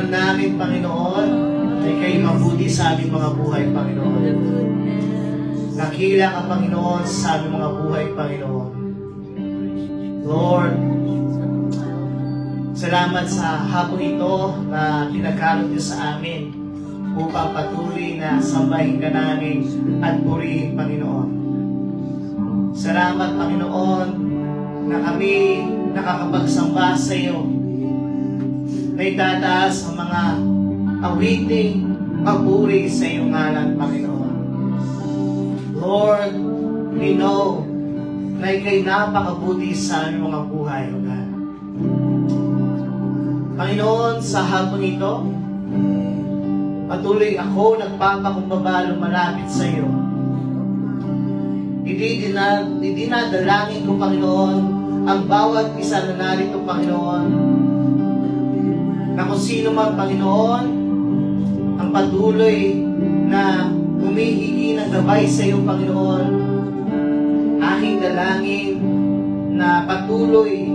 Alam namin, Panginoon, ay kayo mabuti sa aming mga buhay, Panginoon. Nakila ka, Panginoon, sa aming mga buhay, Panginoon. Lord, salamat sa hapon ito na pinagkaloob niyo sa amin upang patuloy na sambahin ka namin at purihin, Panginoon. Salamat, Panginoon, na kami nakakapagsamba sa iyo, na itataas ang mga awiting papuri sa iyong ngalan, Panginoon. Lord, we know na ikay napakabuti sa aming mga buhay, O God. Panginoon, sa hapon ito, patuloy ako nagpapakumbaba lumalapit sa iyo. Idinadalangin ko, Panginoon, ang bawat isa na narito, Panginoon, na kung sino man, Panginoon, ang patuloy na humihingi ng gabay sa iyo, Panginoon, aking dalangin na patuloy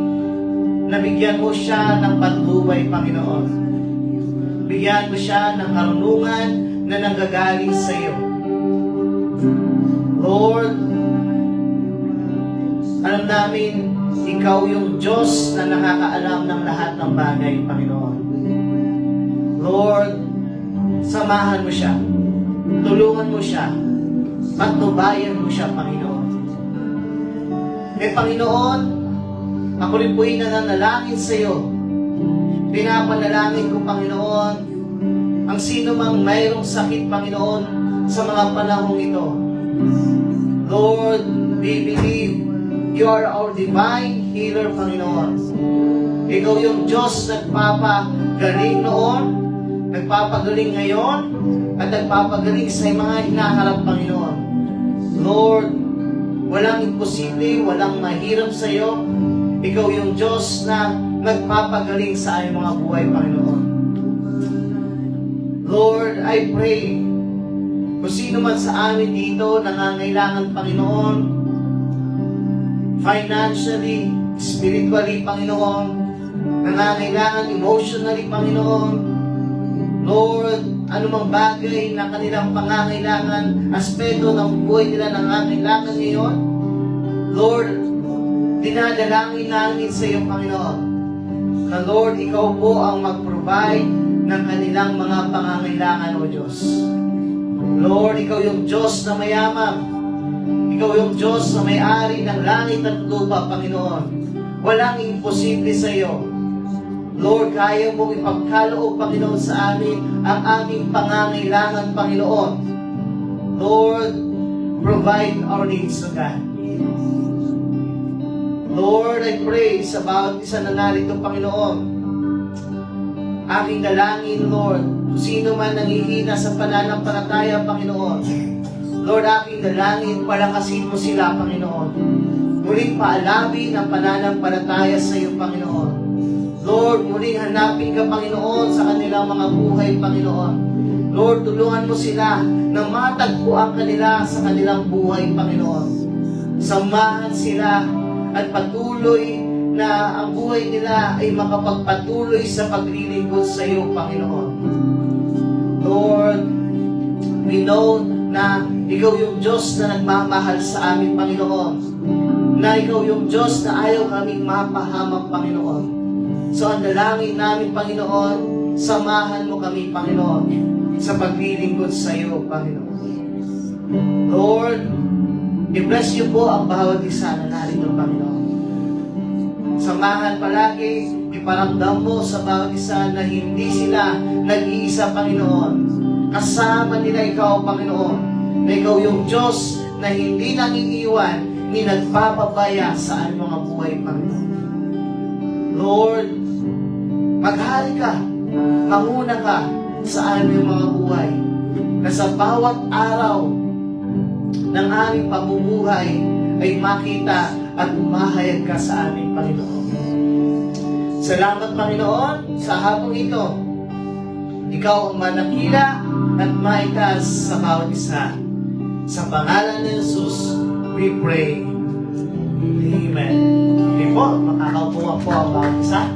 na bigyan mo siya ng patnubay, Panginoon. Bigyan mo siya ng karunungan na nanggagaling sa iyo. Lord, alam namin, ikaw yung Diyos na nakakaalam ng lahat ng bagay, Panginoon. Lord, samahan mo siya. Tulungan mo siya. Patnubayan mo siya, Panginoon. Panginoon, ako rin po'y nananalangin sa iyo. Pinapanalangin ko, Panginoon, ang sino mang mayroong sakit, Panginoon, sa mga panahong ito. Lord, we believe you are our divine healer, Panginoon. Ikaw yung Diyos nagpapagaling noon, nagpapagaling ngayon, at nagpapagaling sa mga hinaharap, Panginoon. Lord, walang imposible, walang mahirap sa iyo. Ikaw yung Diyos na nagpapagaling sa aming mga buhay, Panginoon. Lord, I pray, kung sino man sa amin dito nangangailangan, Panginoon, financially, spiritually, Panginoon, nangangailangan emotionally, Panginoon, Lord, anumang bagay na kanilang pangangailangan, aspeto ng buhay nila nangangailangan ngayon, Lord, dinadalangin namin sa iyo, Panginoon, na Lord, ikaw po ang mag-provide ng kanilang mga pangangailangan, O Diyos. Lord, ikaw yung Diyos na mayaman. Ikaw yung Diyos na may-ari ng langit at lupa, Panginoon. Walang imposible sa iyo. Lord, kaya mong ipagkaloob, Panginoon, sa amin ang aming pangangailangan, Panginoon. Lord, provide our needs, O God. Lord, I pray sa bawat isa na narito, Panginoon. Aking dalangin, Lord, kung sino man nangihina sa pananampalataya, Panginoon. Lord, aking dalangin, palakasin mo sila, Panginoon. Muling paalabin ang pananampalataya sa iyo, Panginoon. Lord, muling hanapin ka, Panginoon, sa kanilang mga buhay, Panginoon. Lord, tulungan mo sila na matagpuan kanila sa kanilang buhay, Panginoon. Samahan sila at patuloy na ang buhay nila ay makapagpatuloy sa paglilingkod sa iyo, Panginoon. Lord, we know na ikaw yung Diyos na nagmamahal sa amin, Panginoon. Na ikaw yung Diyos na ayaw kaming mapahamak, Panginoon. So ang dalangin namin, Panginoon, samahan mo kami, Panginoon, sa paglilingkod sa iyo, Panginoon. Lord, i-bless niyo po ang bawat isa na narito, Panginoon. Samahan palagi, iparamdam mo sa bawat isa na hindi sila nag-iisa, Panginoon. Kasama nila ikaw, Panginoon, na ikaw yung Diyos na hindi nangiiwan ni nagpapabaya sa aming mga buhay, Panginoon. Lord, maghari ka, manguna ka sa aming mga buhay, na sa bawat araw ng aming pamumuhay ay makita at umahayag ka sa aming Panginoon. Salamat, Panginoon, sa hapong ito. Ikaw ang manakila at maitas sa bawat isa. Sa pangalan ni Jesus, we pray. Amen. Okay po, makakaupo po ang bawat isa.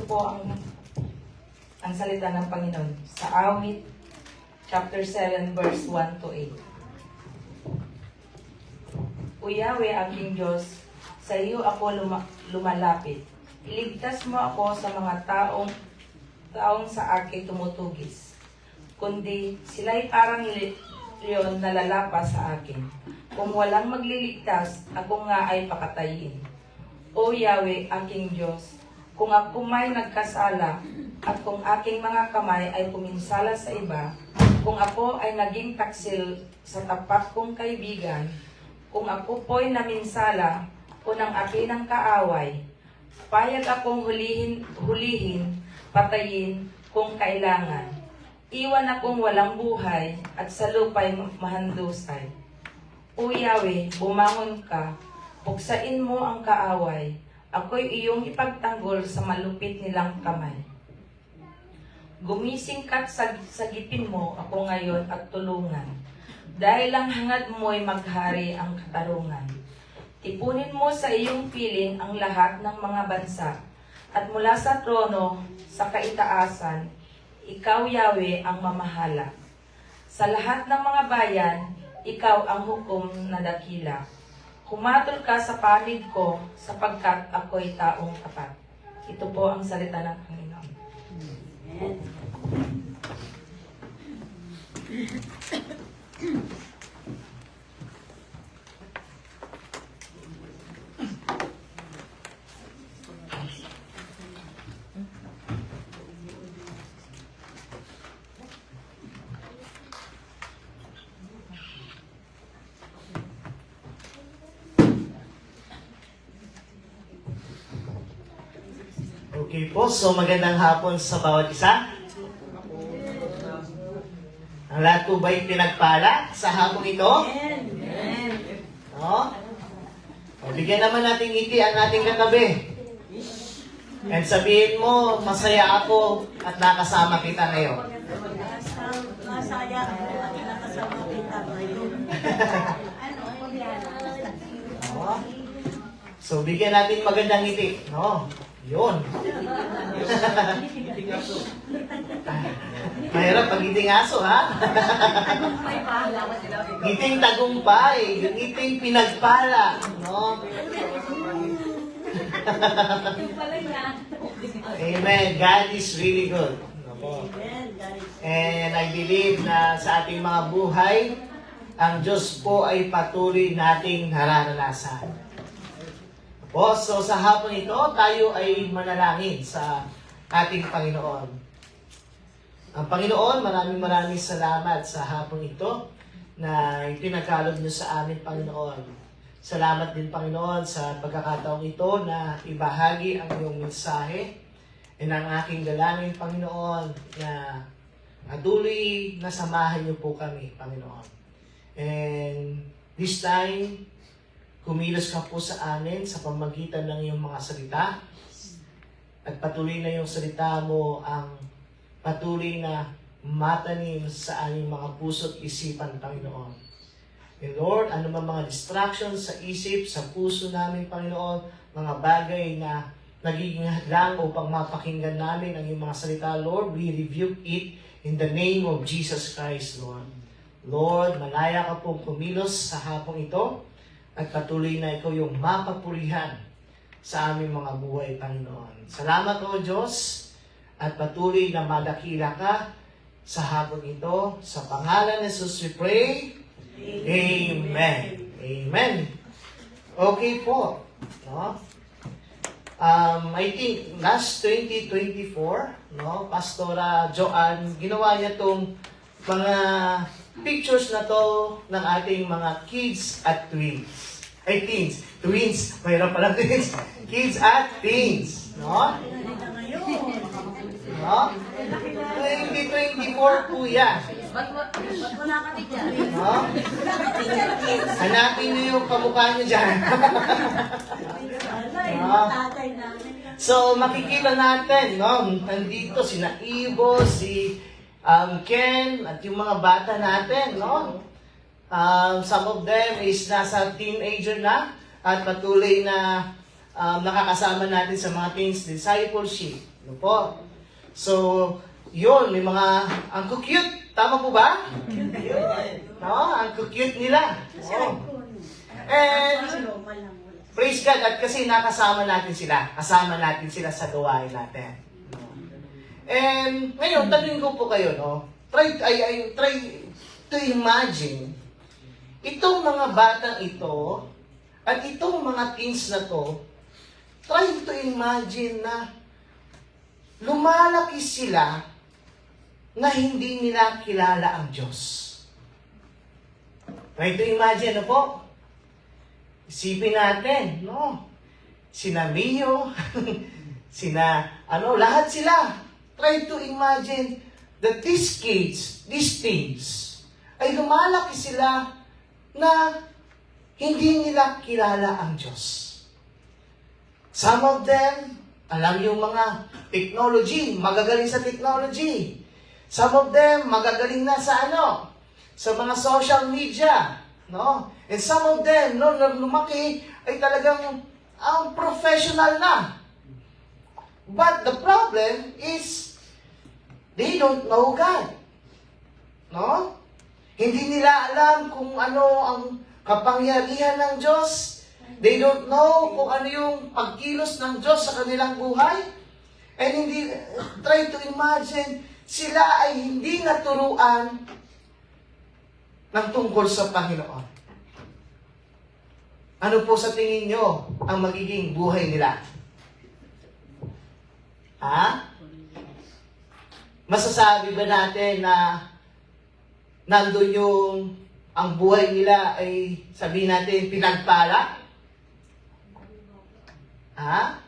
po ang salita ng Panginoon sa Awit chapter 7 verse 1 to 8. O Yahweh, aking Diyos, sa iyo ako lumalapit. Iligtas mo ako sa mga taong sa akin tumutugis. Kundi sila'y parang leon na lalapas sa akin. Kung walang magliligtas, ako nga ay pakatayin. O Yahweh, aking Diyos, kung ako may nagkasala at kung aking mga kamay ay puminsala sa iba, kung ako ay naging taksil sa tapat kong kaibigan, kung ako po'y naminsala o ng akinang kaaway, payag akong hulihin, patayin kung kailangan. Iwan akong walang buhay at sa lupa'y mahandusay. O Yahweh, bumangon ka, buksain mo ang kaaway, ako'y iyong ipagtanggol sa malupit nilang kamay. Gumising ka't sagipin mo ako ngayon at tulungan, dahil ang hangad mo'y maghari ang katarungan. Tipunin mo sa iyong piling ang lahat ng mga bansa, at mula sa trono, sa kaitaasan, ikaw, Yahweh, ang mamahala. Sa lahat ng mga bayan, ikaw ang hukom na dakila. Humatol ka sa panig ko, sapagkat ako'y taong tapat. Ito po ang salita ng Panginoon. Amen. Okay po, so magandang hapon sa bawat isa. Ang lahat po ba'y pinagpala sa hapong ito? No? O, bigyan naman natin ngiti ang ating katabi. And sabihin mo, masaya ako at nakasama kita ngayon. Masaya ako at nakasama kita ngayon. No? So, bigyan natin magandang ngiti. No? Yun. Mahirap pag ngiting aso, ha? Ngiting tagumpay, ngiting pinagpala, no? Amen. God is really good. And I believe na sa ating mga buhay, ang Diyos po ay patuloy nating nararanasan. Po, so sa hapon ito, tayo ay manalangin sa ating Panginoon. Ang Panginoon, maraming salamat sa hapon ito na ipinagkaloob niyo sa amin, Panginoon. Salamat din, Panginoon, sa pagkakataong ito na ibahagi ang iyong mensahe. And ang aking dalangin, Panginoon, na patuloy na samahan niyo po kami, Panginoon. And this time, kumilos ka po sa amin sa pamagitan ng iyong mga salita. At patuloy na yung salita mo ang patuloy na matanim sa aming mga puso at isipan, Panginoon. And Lord, ano man mga distractions sa isip, sa puso namin, Panginoon, mga bagay na nagiging hadlang upang mapakinggan namin ang iyong mga salita, Lord, we rebuke it in the name of Jesus Christ, Lord. Lord, malaya ka pong kumilos sa hapong ito, at patuloy na ikaw yung mapapurihan sa aming mga buhay, Panginoon. Salamat, O Diyos, at patuloy na madakila ka sa hapon ito. Sa pangalan ni Jesus we pray. Amen. Amen. Okay po. No? I think last 2024, no, Pastora Joanne, ginawa niya itong mga pictures na to ng ating mga kids at twins. Ay, teens. Twins. Mayroon palang twins. Kids at teens. No? No? 2024 po yan. Ba't wala kami dyan? No? Hanapin niyo yung kamukha niyo dyan. No? So, makikita natin, no? Nandito sina Ivo, si Ken, at yung mga bata natin, no? Some of them is nasa teenager na at patuloy na nakakasama natin sa mga teens discipleship. Ano po? So, yun, may mga, ang cute. Tama po ba? No, ang cute nila. Oh. And, praise God, at kasi nakasama natin sila. Kasama natin sila sa gawain natin. And, ngayon, tanungin ko po kayo, no? Try to imagine, itong mga batang ito, at itong mga teens na to, try to imagine na lumalaki sila na hindi nila kilala ang Diyos. Try to imagine, ano po? Isipin natin, no? Sina Mio, lahat sila. Try to imagine that these kids, these teens, ay lumalaki sila na hindi nila kilala ang Diyos. Some of them, alam yung mga technology, magagaling sa technology. Some of them, magagaling na sa sa mga social media, no? And some of them, no, lumaki, ay talagang professional na. But the problem is, they don't know God. No? Hindi nila alam kung ano ang kapangyarihan ng Diyos. They don't know kung ano yung pagkilos ng Diyos sa kanilang buhay. And hindi, try to imagine, sila ay hindi naturuan ng tungkol sa Panginoon. Ano po sa tingin nyo ang magiging buhay nila? Ha? Masasabi ba natin na nandun yung ang buhay nila ay sabihin natin pinagpala? Ha?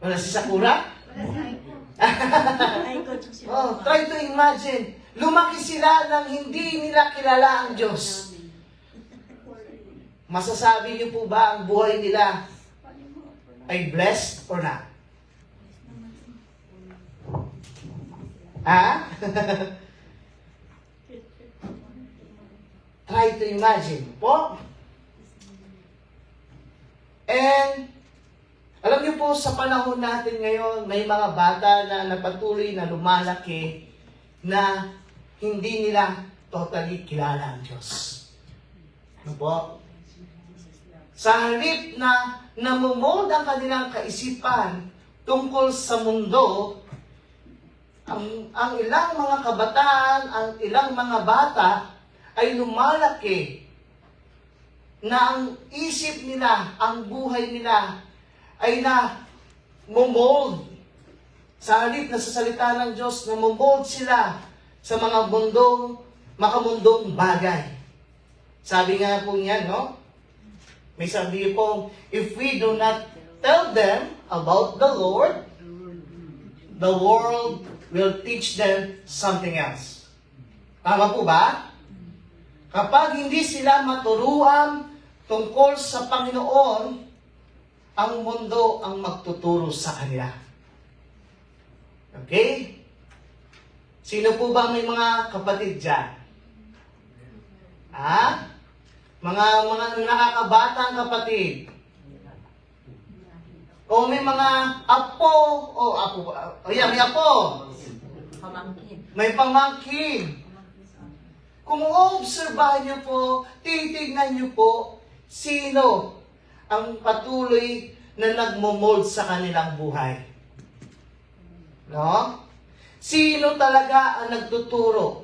Wala si Sakura? Oh, try to imagine. Lumaki sila nang hindi nila kilala ang Diyos. Masasabi niyo po ba ang buhay nila ay blessed or not? Ha? Try to imagine po. And, alam niyo po, sa panahon natin ngayon, may mga bata na napatuloy na lumalaki na hindi nila totally kilala ang Diyos. Ano po? Sa halip na namumold ang kanilang kaisipan tungkol sa mundo, ang ilang mga kabataan, ang ilang mga bata ay lumalaki na ang isip nila, ang buhay nila ay na mumold sa halip na sa salita ng Diyos, na mumold sila sa mga makamundong bagay. Sabi nga po niyan, no? May sabi po, if we do not tell them about the Lord, the world will teach them something else. Tama po ba? Kapag hindi sila maturuan tungkol sa Panginoon, ang mundo ang magtuturo sa kanila. Okay? Sino po ba may mga kapatid dyan? Ha? Mga nakakabatang kapatid. O may mga apo, may apo. May pamangkin. Kung obserbahan niyo po, titignan niyo po, sino ang patuloy na nagmomold sa kanilang buhay. No? Sino talaga ang nagtuturo?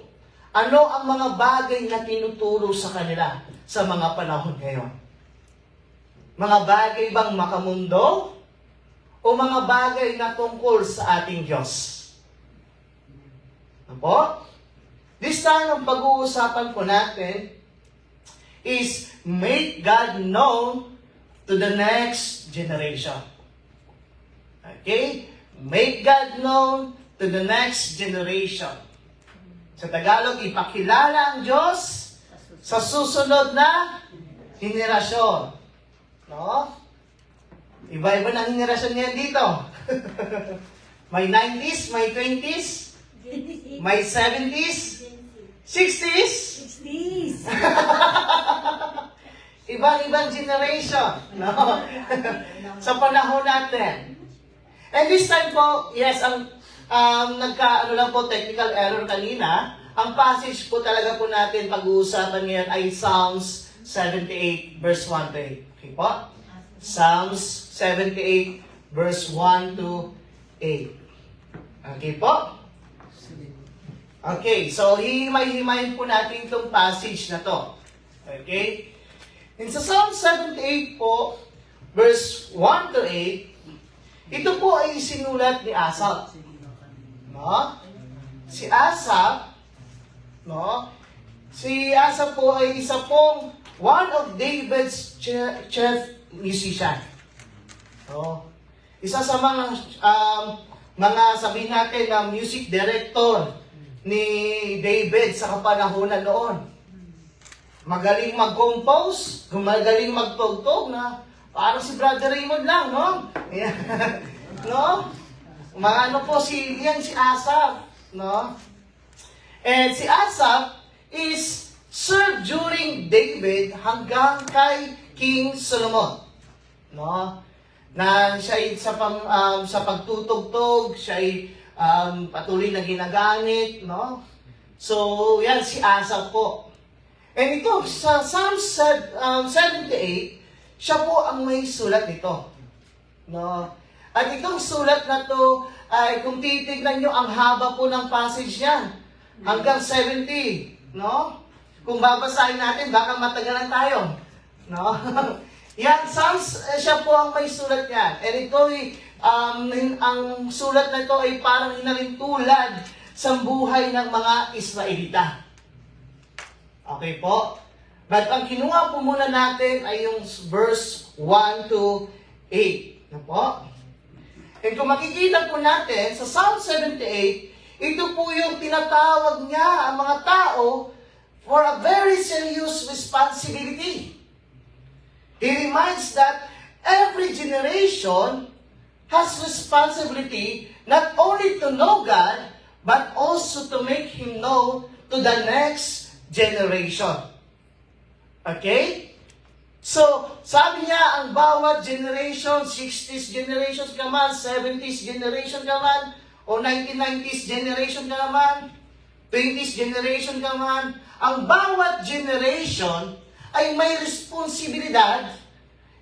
Ano ang mga bagay na tinuturo sa kanila sa mga panahon ngayon? Mga bagay bang makamundo? O mga bagay na tungkol sa ating Diyos? Apo? This time, ang pag-uusapan po natin is make God known to the next generation. Okay? Make God known to the next generation. Sa Tagalog, ipakilala ang Diyos sa susunod na henerasyon. No? Iba-iba ng henerasyon niyan dito. May 90s, may 20s, may 70s, 60s. 60s. ibang generation, no? Sa panahon natin. And this time po, yes, ano lang po, technical error kanina. Ang passage po talaga po natin pag-uusapan ngayon ay Psalms 78 verse 1 to 8. Okay po? Psalms 78 verse 1 to 8. Okay po? Okay, so hihimay-himayin po natin itong passage na to. Okay? In sa Psalm 78 po, verse 1 to 8, ito po ay sinulat ni Asaph. No? Si Asaph, no? Si Asaph po ay isa pong one of David's chief musician. No? Isa sa mga sabihin natin na music director ni David sa kapanahunan noon. Magaling mag-compose, magaling magtugtog na parang si Brother Raymond lang, no? No? Mga ano po yan si Asaph, no? And si Asaph is served during David hanggang kay King Solomon, no? Na siya ay sa pagtutugtog, siya ay patuloy na ginagamit, no? So, yan si Asaph po. And ito, sa Psalm 78, siya po ang may sulat nito. No? At itong sulat na to, ay kung titignan nyo, ang haba po ng passage yan. Hanggang 70. No? Kung babasahin natin, baka matagalan tayo. No? Yan, Psalms, siya po ang may sulat yan. And ito, ang sulat na ito ay parang inalintulad sa buhay ng mga Israelita. Okay po? But ang kinuha po muna natin ay yung verse 1 to 8. Ano po? And kung makikita po natin sa Psalm 78, ito po yung tinatawag niya ang mga tao for a very serious responsibility. He reminds that every generation has responsibility not only to know God, but also to make Him known to the next generation. Okay? So, sabi niya, ang bawat generation, 60s generations ka man, 70s generation ka man, o 1990s generation ka naman, 20s generation ka man, ang bawat generation ay may responsibilidad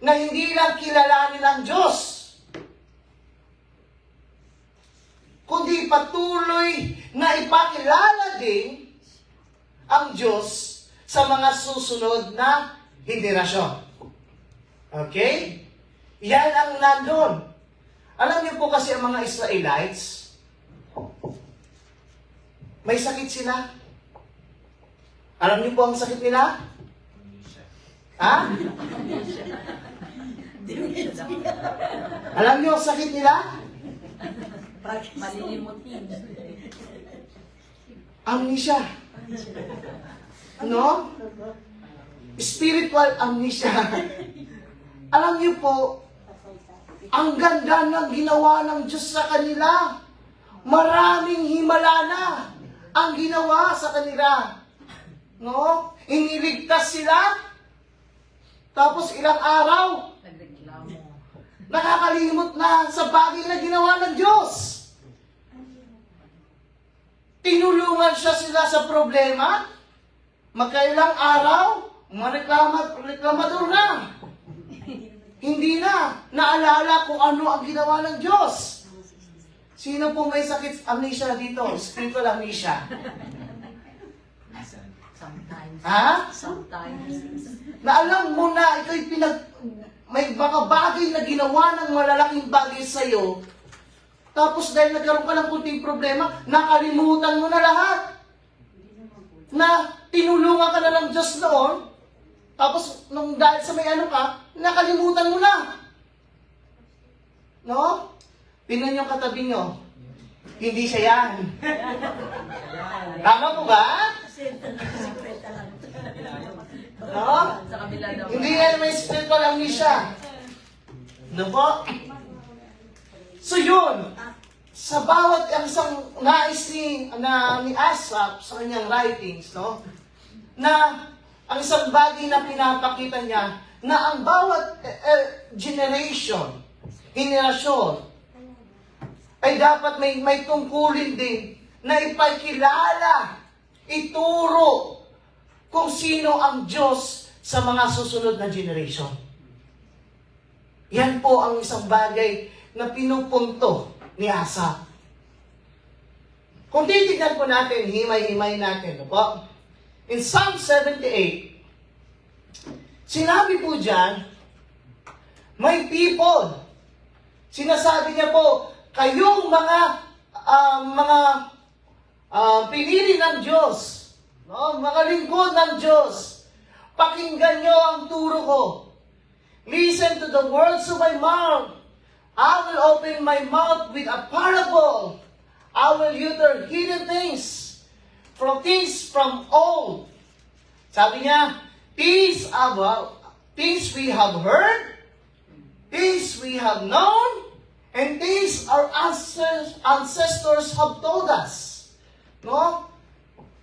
na hindi lang kilalanin ang Diyos, kundi patuloy na ipakilala din ang Diyos sa mga susunod na henerasyon. Okay? Yan ang nandun. Alam niyo po kasi ang mga Israelites, may sakit sila. Alam niyo po ang sakit nila? Ha? Alam niyo ang sakit nila? Malilimutin. Amnesia. No? Spiritual amnesia. Alam niyo po, ang ganda ng ginawa ng Diyos sa kanila. Maraming himala na ang ginawa sa kanila. No? Iniligtas sila. Tapos ilang araw, nakakalimot na sa bagay na ginawa ng Diyos. Tinulungan sila sa problema. Magkailang araw, reklamador na. Hindi na naalala kung ano ang ginawa ng Diyos. Sino po may sakit amnesia dito? Spiritual amnesia. Sometimes. Ha? Sometimes. Na alam mo na ito'y may mga bagay na ginawa ng malalaking bagay sa'yo. Tapos dahil nagkaroon ka ng kunting problema, nakalimutan mo na lahat. Na tinulungan ka na ng Diyos noon, tapos nung dahil sa may ano ka, nakalimutan mo na. No? Tingnan yung katabi nyo. Hindi siya yan. Tama po ba? Sikwenta lang. No? Sa kabila daw. Hindi yan may spiritual amnesia. No po? So yun, sa bawat isang nais ni Asaph sa kanyang writings, no? Na ang isang bagay na pinapakita niya na ang bawat generation, henerasyon, ay dapat may tungkulin din na ipakilala, ituro kung sino ang Diyos sa mga susunod na generation. Yan po ang isang bagay na pinupunto ni Asaph. Kung titignan po natin, himay-himay natin, po. In Psalm 78, sinabi po dyan, my people, sinasabi niya po, kayong mga pinili ng Diyos, no? Mga lingkod ng Diyos, pakinggan nyo ang turo ko. Listen to the words of my mouth. I will open my mouth with a parable. I will utter hidden things from old. Sabi niya, things we have heard, things we have known, and things our ancestors have told us. No?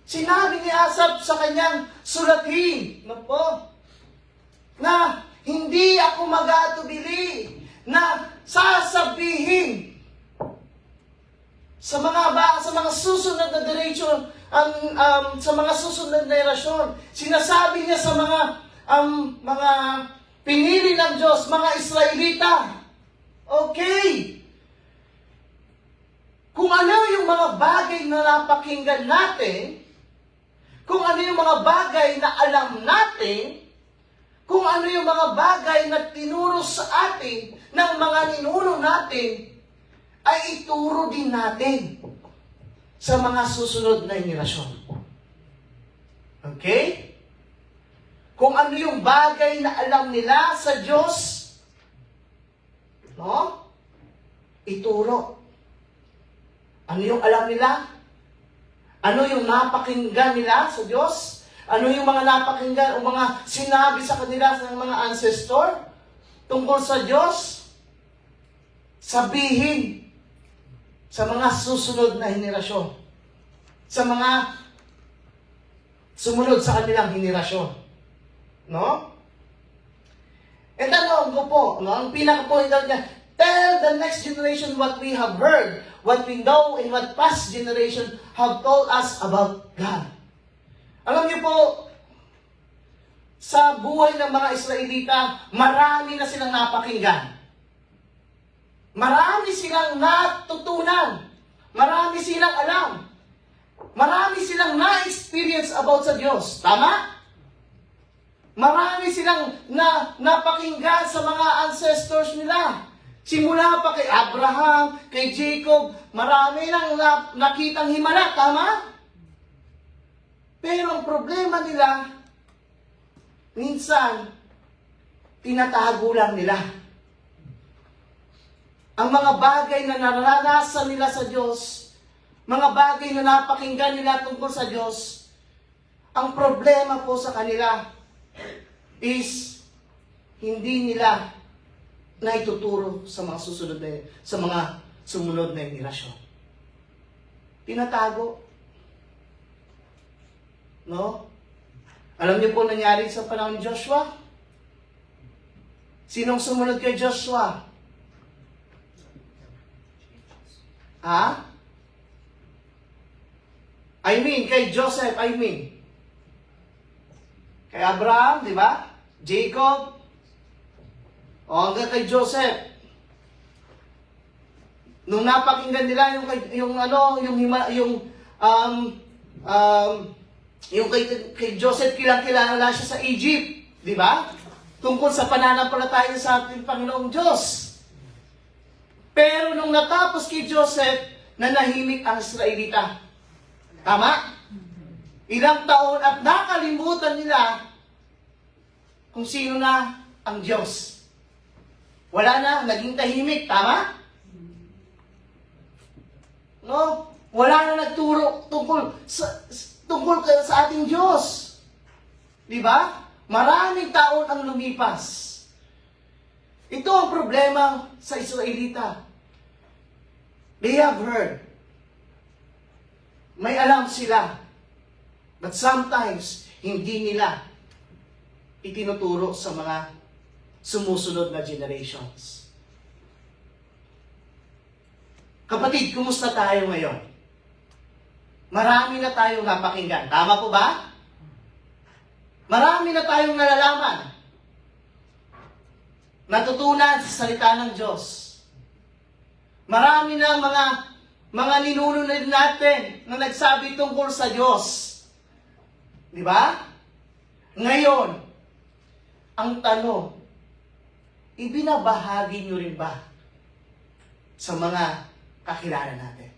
Sinabi ni Asaph sa kanyang sulatin, no po, na hindi ako mag-aatubili na sasabihin sa mga susunod na generation, sa mga susunod na henerasyon. Sinasabi niya sa mga pinili ng Diyos, mga Israelita. Okay. Kung ano yung mga bagay na napakinggan natin, kung ano yung mga bagay na alam natin, kung ano yung mga bagay na tinuro sa atin ng mga ninuno natin, ay ituro din natin sa mga susunod na henerasyon. Okay? Kung ano yung bagay na alam nila sa Diyos, no? Ituro. Ano yung alam nila? Ano yung napakinggan nila sa Diyos? Ano yung mga napakinggan o mga sinabi sa kanila ng mga ancestor tungkol sa Diyos? Sabihin sa mga susunod na henerasyon. Sa mga sumunod sa kanilang henerasyon. No? E tanong ko po, no? Ang pinaka-point niya, tell the next generation what we have heard, what we know, and what past generation have told us about God. Alam niyo po, sa buhay ng mga Israelita, marami na silang napakinggan. Marami silang natutunan. Marami silang alam. Marami silang na-experience about sa Diyos. Tama? Marami silang napakinggan sa mga ancestors nila. Simula pa kay Abraham, kay Jacob, marami lang nakitang himala. Tama? Pero ang problema nila, minsan, tinatago lang nila. Ang mga bagay na naranasan nila sa Diyos, mga bagay na napakinggan nila tungkol sa Diyos, ang problema po sa kanila is hindi nila na ituturo sa mga sumunod na henerasyon. Tinatago. No? Alam niyo po nangyari sa panahon ni Joshua? Sinong sumunod kay Joshua? Ha? Kay Joseph, Kay Abraham, di ba? Jacob. O hanggang kay Joseph. Nung napakinggan nila yung kay Joseph, kilala siya sa Egypt, di ba? Tungkol sa pananampalataya sa ating Panginoong Diyos. Pero nung natapos kay Joseph, nanahimik ang Israelita. Tama? Ilang taon at nakalimutan nila kung sino na ang Diyos. Wala na, naging tahimik. Tama? No? Wala na nagturo tungkol sa ating Diyos. Di ba? Maraming taon ang lumipas. Ito ang problema sa Israelita. They have heard. May alam sila. But sometimes, hindi nila itinuturo sa mga sumusunod na generations. Kapatid, kumusta tayo ngayon? Marami na tayong napakinggan. Tama po ba? Marami na tayong nalalaman. Natutunan sa salita ng Diyos. Marami na mga ninununod natin na nagsabi tungkol sa Diyos. Di ba? Ngayon, ang tanong, ibinabahagi nyo rin ba sa mga kakilala natin?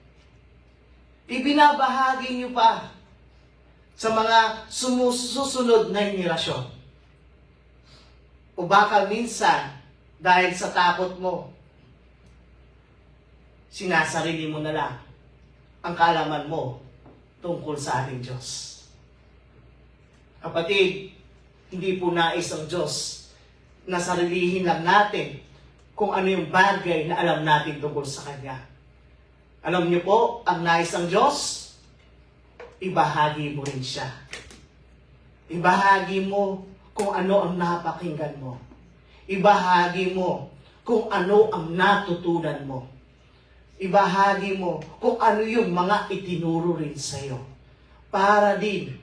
Ibinabahagi nyo pa sa mga sumusunod na henerasyon? O baka minsan, dahil sa takot mo, sinasarili mo na lang ang kaalaman mo tungkol sa ating Diyos. Kapatid, hindi po nais ang Diyos na sarilihin lang natin kung ano yung bagay na alam natin tungkol sa Kanya. Alam niyo po, ang nais ng Diyos, ibahagi mo rin siya. Ibahagi mo kung ano ang napakinggan mo. Ibahagi mo kung ano ang natutunan mo. Ibahagi mo kung ano yung mga itinuro rin sa'yo. Para din,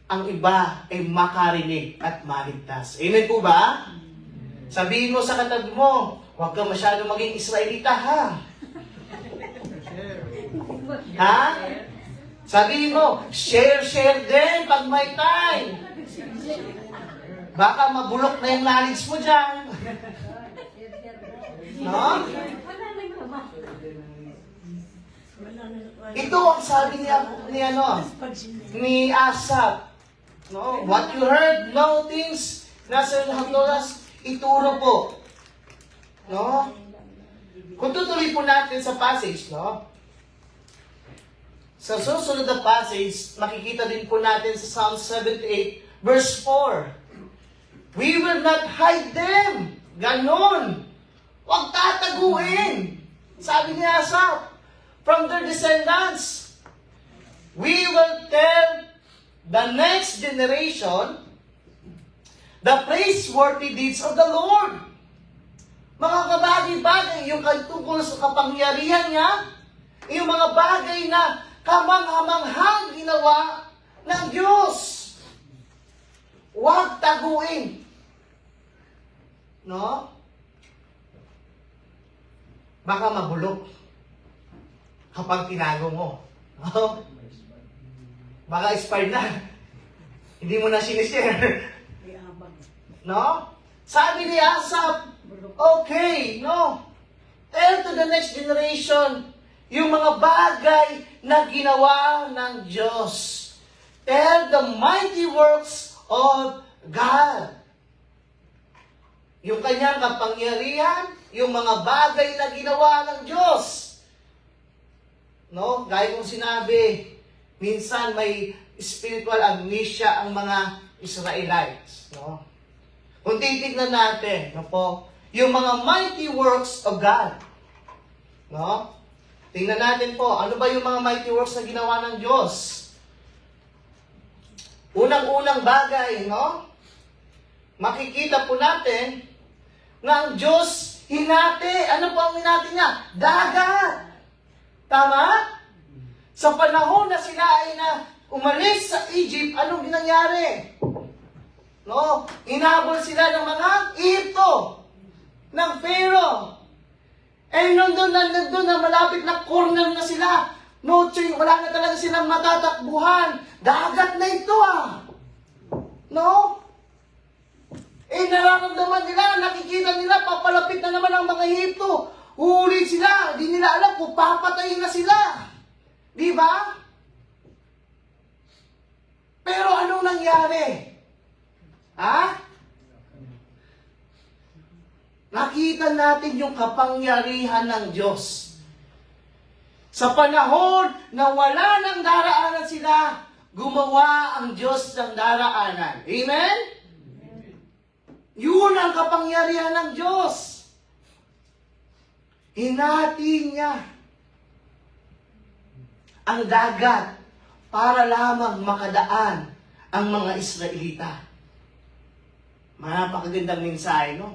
ang iba ay makarinig at maligtas. Amen po ba? Sabihin mo sa katabi mo, huwag ka masyadong maging Israelita, ha? Ha? Sabihin mo, share din pag may time. Baka mabulok na yung knowledge mo dyan. No? Ito ang sabi ni Asaph. No? What you heard, no things, nasa hagdoras, ituro po. No? Kung tutuloy po natin sa passage, no? Sa susunod na passage, makikita din po natin sa Psalm 78, verse 4. We will not hide them. Ganon. Huwag tataguin. Sabi ni Asaph, from their descendants, we will tell the next generation the praiseworthy deeds of the Lord. Mga kabagay-bagay, yung tungkol sa kapangyarihan niya, yung mga bagay na kamanghamanghang ginawa ng Diyos. Huwag taguin. No? Baka mabulok kapag tinago mo. No? Baka expired na. Hindi mo na sinishare. No? Sabi ni Asaph, okay, no? Tell to the next generation yung mga bagay na ginawa ng Diyos. Tell the mighty works of God. Yung kanyang kapangyarihan, yung mga bagay na ginawa ng Diyos. No? Gaya kong sinabi, minsan may spiritual amnesia ang mga Israelites. No? Kung titignan natin, no po, yung mga mighty works of God. No? Tingnan natin po, ano ba yung mga mighty works na ginawa ng Diyos? Unang-unang bagay, no? Makikita po natin na ang Diyos hinati. Ano po ang hinati niya? Dagat. Tama? Sa panahon na sila ay umalis sa Egypt, anong ginangyari? No? Inabol sila ng mga Egypto, ng Pharaoh. Eh, nandun na malapit na corner na sila. No, wala na talaga silang matatakbuhan. Dagat na ito, No? Eh, nararamdaman nila, nakikita nila, papalapit na naman ang mga Egypto. Huli sila, di nila alam kung papatayin na sila. Di ba? Pero anong nangyari? Nakita natin yung kapangyarihan ng Diyos. Sa panahon na wala nang daraanan sila, gumawa ang Diyos ng daraanan. Amen? Yun ang kapangyarihan ng Diyos. Hinati niya ang dagat para lamang makadaan ang mga Israelita. Napakagandang mensahe, no?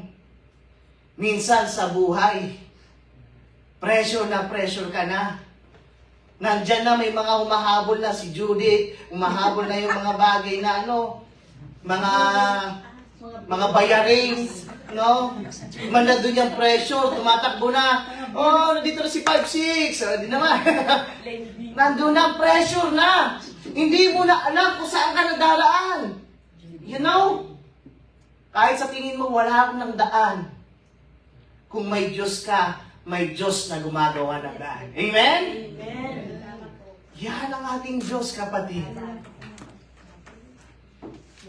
Minsan sa buhay, pressure ka na. Nandyan na may mga humahabol na si Judith, humahabol na yung mga bagay na mga bayaring, no? Nandun yung pressure, tumatakbo na. Oh, nandito na si 5'6". Di naman. Nandun na, pressure na. Hindi mo na alam kung saan ka nadaraan. You know? Kahit sa tingin mo, wala akong ng daan. Kung may Diyos ka, may Diyos na gumagawa ng daan. Amen? Yan ang ating Diyos, kapatid.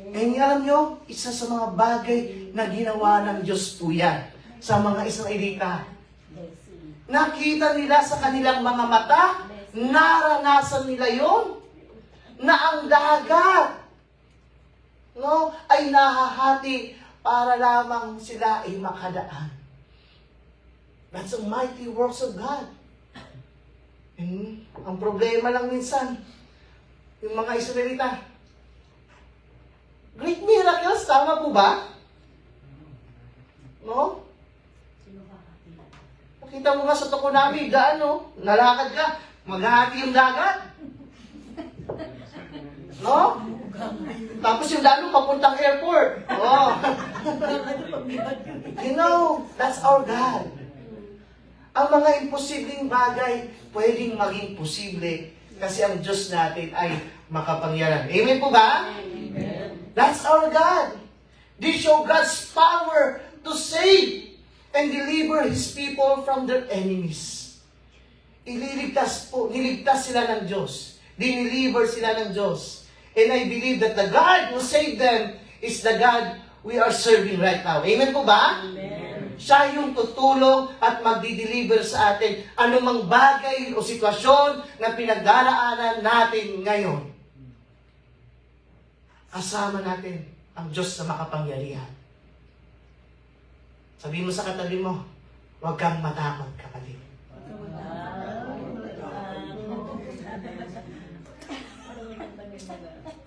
And alam nyo, isa sa mga bagay na ginawa ng Diyos po yan sa mga Israelita. Nakita nila sa kanilang mga mata, naranasan nila yon na ang dagat, no, ay nahahati para lamang sila ay makadaan. That's a mighty works of God. Ang problema lang minsan, yung mga Israelita, great miracles, tama po ba? No? Nakita mo nga sa Tokonami, nalakad ka, maghahati yung dagat. No? Tapos yung dano papuntang airport. Oh. You know, that's our God. Ang mga imposibleng bagay, pwedeng maging posible kasi ang Diyos natin ay makapangyarihan. Amen po ba? Amen. That's our God. They show God's power to save and deliver His people from their enemies. Niligtas sila ng Diyos. Dineliver sila ng Diyos. And I believe that the God who saved them is the God we are serving right now. Amen po ba? Amen. Siya yung tutulong at magdi-deliver sa atin anumang bagay o sitwasyon na pinagdaraanan natin ngayon. Kasama natin ang Diyos na makapangyarihan. Sabihin mo sa katabi mo, huwag kang matakot, kapatid.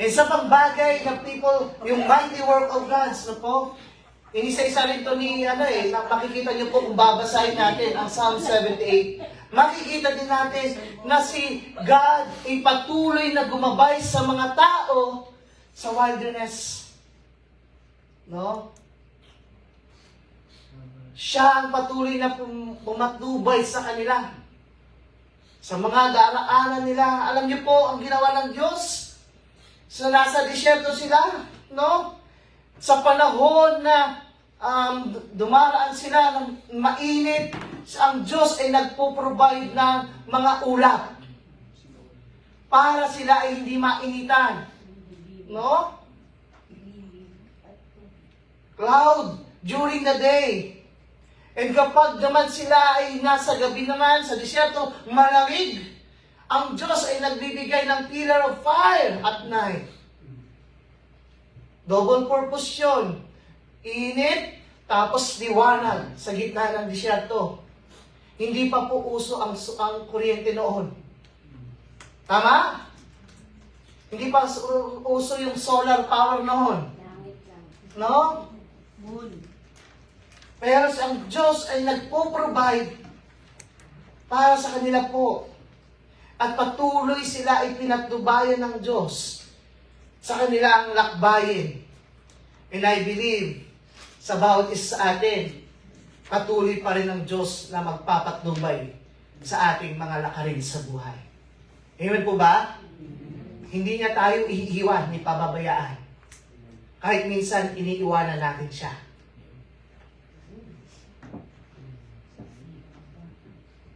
Isa pang bagay na people, yung mighty work of God, no po? Inisa-isa rin ito na makikita niyo po kung babasahin natin ang Psalm 78. Makikita din natin na si God ay patuloy na gumabay sa mga tao sa wilderness. No? Siya ang patuloy na pumatnubay sa kanila. Sa mga daraanan nila, alam niyo po ang ginawa ng Diyos? So nasa disyerto sila, no? Sa panahon na dumaraan sila ng mainit, ang Diyos ay nagpo-provide ng mga ulap para sila ay hindi mainitan. No? Cloud during the day. And kapag naman sila ay nasa gabi naman, sa disyerto, malamig, ang Diyos ay nagbibigay ng pillar of fire at night. Double purpose yun. Init, tapos liwanag sa gitna ng disyerto. Hindi pa po uso ang kuryente noon. Tama? Hindi pa uso yung solar power noon. No? Pero ang Diyos ay nagpo-provide para sa kanila po. At patuloy sila ay pinatnubayan ng Diyos sa kanilang lakbayin. And I believe, sa bawat isa sa atin, patuloy pa rin ang Diyos na magpapatnubay sa ating mga lakarin sa buhay. Amen po ba? Hindi niya tayo iiwan ni pababayaan. Kahit minsan, iniiwanan natin siya.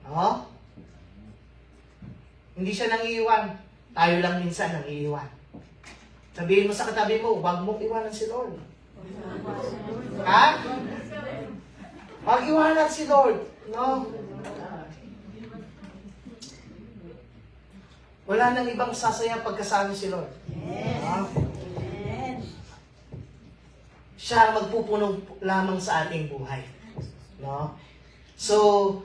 No? Hindi siya nangiiwan. Tayo lang minsan nangiiwan. Sabihin mo sa katabi mo, huwag mong iwanan si Lord. Ha? Huwag iwanan si Lord. No? Wala nang ibang sasaya pagkasama si Lord. No? Siya magpupuno lamang sa ating buhay. No? So,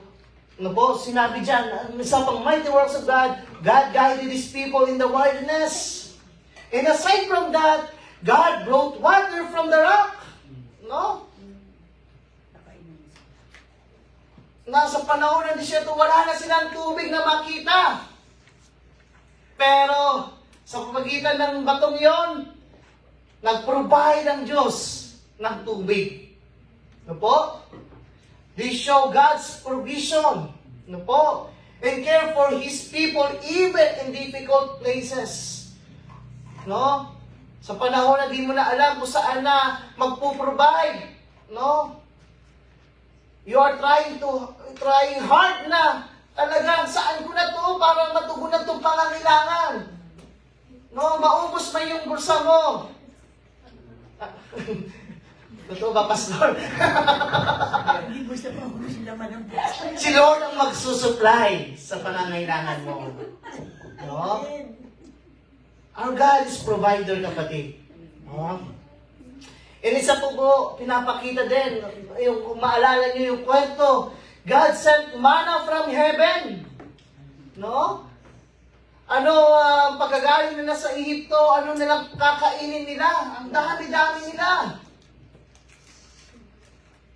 sinabi dyan, sa pang mighty works of God, God guided His people in the wilderness. And aside from that, God brought water from the rock. nasa panahon ng disyerto, wala na silang tubig na makita. Pero, sa pamagitan ng batong yon, nag-provide ang Diyos ng tubig. Ano po? They show God's provision. Ano po? And care for His people even in difficult places. No? Sa panahon na di mo na alam kung saan na magpo-provide. No? You are trying hard na talagang saan ko na to para matugunan itong pangangailangan. No? Maubos man yung bulsa mo. Totoo ba, Pastor? Hindi mo siya mahuli naman ang buhay. Si Lord ang magsusupply sa pangangailangan mo. No? Our God is provider, kapatid. No? And isa po, pinapakita din, kung maalala niyo yung kwento, God sent manna from heaven. No? Ano ang pagkagaling nila sa Ehipto, ano nilang kakainin nila? Ang dami-dami nila.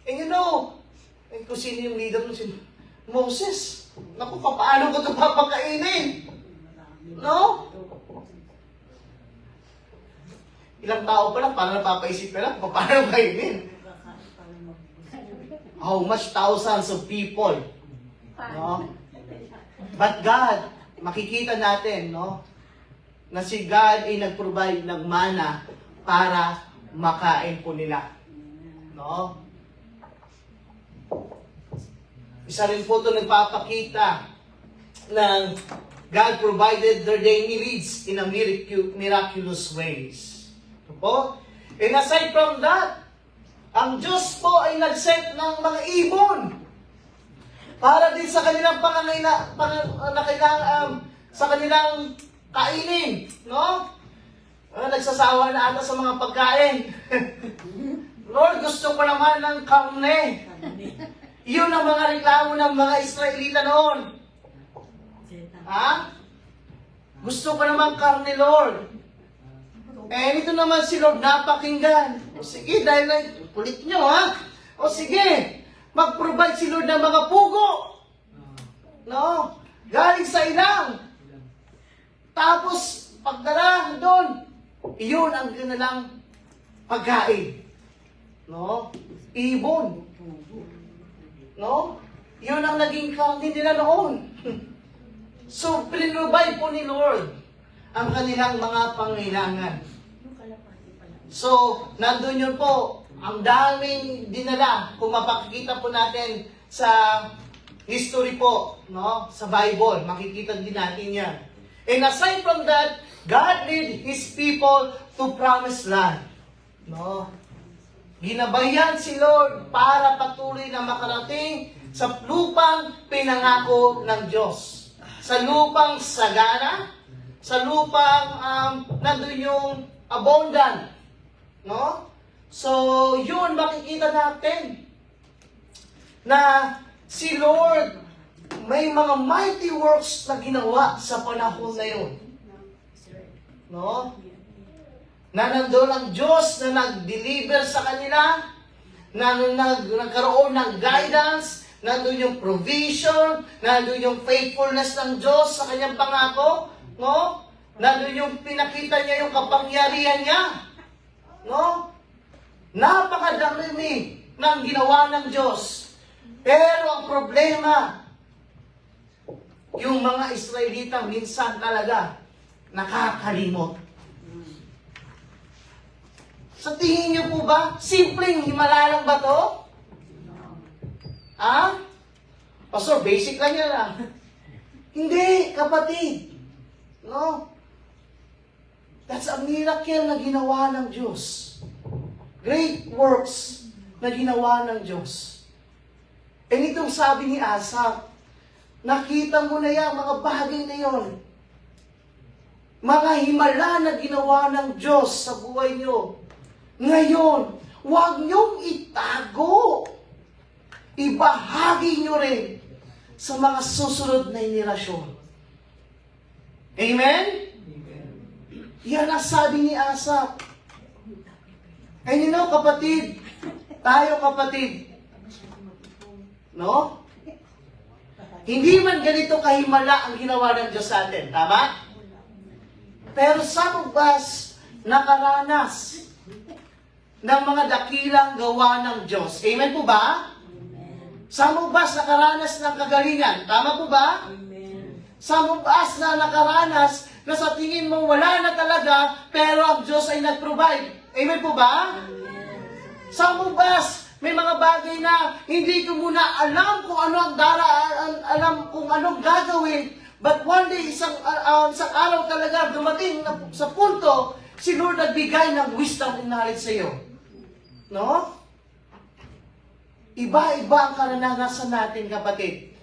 And you know, kung sino yung leader nun, Moses. Naku, paano ko ito papakainin? No? Ilang tao pa lang, parang napapaisip ka lang, paano kainin? How much thousands of people? No? But God, makikita natin, no, na si God ay nag-provide ng mana para makain po nila. No? Isa rin po ito nagpapakita ng God provided their daily needs in a miraculous ways. Ito po. And aside from that, ang Diyos po ay nag-send ng mga ibon para din sa kanilang sa kanilang kainin, no? Nagsasawa na ata sa mga pagkain. Lord, gusto ko naman ng karne. Yun ang mga reklamo ng mga Israelita noon. Ha? Gusto ko naman karne, Lord. Eh, ito naman si Lord napakinggan. O sige, dahil na kulit nyo, ha? O sige, mag-provide si Lord ng mga pugo. No? Galing sa ilang. Tapos, pagdala doon, iyon ang kanilang pagkain. No? Ibon. No? Yun ang naging karne nila noon. So, pinrovide po ni Lord ang kanilang mga pangailangan. So, nandun yun po, ang daming dinala. Kung mapakikita po natin sa history po, no? Sa Bible, makikita din natin yan. And aside from that, God led His people to promised land. No? Ginabayan si Lord para patuloy na makarating sa lupang pinangako ng Diyos. Sa lupang sagana, sa lupang nandun yung abundant. No? So, yun makikita natin na si Lord may mga mighty works na ginawa sa panahon na yun. No? Na nandun ang Diyos na nag-deliver sa kanila, na nagkaroon ng guidance, nandun yung provision, nandun yung faithfulness ng Diyos sa kanyang pangako, no? Nandun yung pinakita niya yung kapangyarihan niya, no? Napakadami ng ginawa ng Diyos. Pero ang problema, yung mga Israelita minsan talaga nakakalimot. Sa tingin niyo po ba, simpleng himala lang ba to? Ha? Pastor, basic lang yan ah. Hindi, kapatid. No? That's a miracle na ginawa ng Diyos. Great works na ginawa ng Diyos. And itong sabi ni Asaph, nakita mo na yan, mga bagay na yon. Mga himala na ginawa ng Diyos sa buhay niyo. Ngayon, huwag niyong itago. Ibahagi niyo rin sa mga susunod na henerasyon. Amen? Yan ang sabi ni Asaph. And you know, kapatid, tayo kapatid, no? Hindi man ganito kahimala ang ginawa ng Diyos sa atin. Tama? Pero some of us nakaranas ng mga dakilang gawa ng Diyos. Amen po ba? Some of us nakaranas ng kagalingan. Tama po ba? Some of us na nakaranas na sa tingin mo wala na talaga, pero ang Diyos ay nag-provide. Amen po ba? Some of us, may mga bagay na hindi ko muna alam kung ano ang alam kung anong gagawin. But one day, isang araw talaga dumating na sa punto, si Lord nagbigay ng wisdom and knowledge sa iyo. No? Iba-iba ang karanasan natin, kapatid.